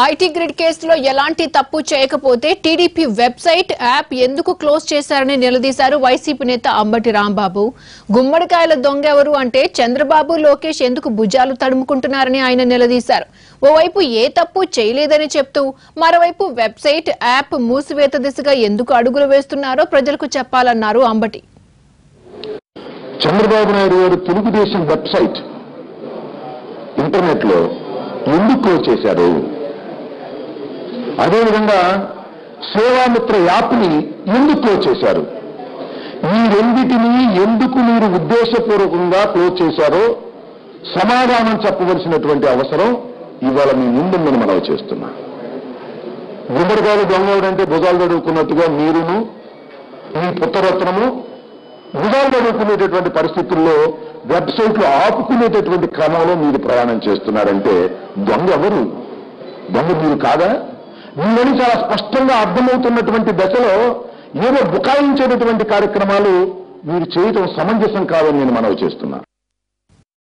IT grid కేసులో ఎలాంటి తప్పు చేయకపోతే టీడీపీ వెబ్సైట్ యాప్ ఎందుకు క్లోజ్ చేశారని నిలదీశారు వైసీపీ నేత అంబటి రాంబాబు. గుమ్మడికాయల దొంగ ఎవరు అంటే చంద్రబాబు లోకేష్ ఎందుకు భుజాలు తడుముకుంటున్నారని ఆయన నిలదీశారు. ఓవైపు ఏ తప్పు చేయలేదని చెప్తూ మరోవైపు వెబ్సైట్ యాప్ మూసివేత దిశగా ఎందుకు అడుగులు వేస్తున్నారో ప్రజలకు చెప్పాలన్నారు అంబటి. చంద్రబాబు నాయుడు గారు తెలుగుదేశం వెబ్సైట్ ఇంటర్నెట్ లో ఎందుకు క్లోజ్ చేశారు, అదేవిధంగా సేవామిత్ర యాప్ని ఎందుకు క్లోజ్ చేశారు, ఈ రెండింటినీ ఎందుకు మీరు ఉద్దేశపూర్వకంగా క్లోజ్ చేశారో సమాధానం చెప్పవలసినటువంటి అవసరం ఇవాళ మీ ముందుందని మనవి చేస్తున్నా. గుమ్మడికాయలు దొంగవుడంటే భుజాలు తడువుకున్నట్టుగా మీరును మీ పుత్రరత్నము భుజాలు తడువుకునేటటువంటి పరిస్థితుల్లో వెబ్సైట్లు ఆపుకునేటటువంటి క్రమంలో మీరు ప్రయాణం చేస్తున్నారంటే దొంగ ఎవరు? దొంగ మీరు కాదా? మీరని చాలా స్పష్టంగా అర్థమవుతున్నటువంటి దశలో ఏదో బుకాయించేటటువంటి కార్యక్రమాలు మీరు చేయటం సమంజసం కాదని నేను మనవి చేస్తున్నా.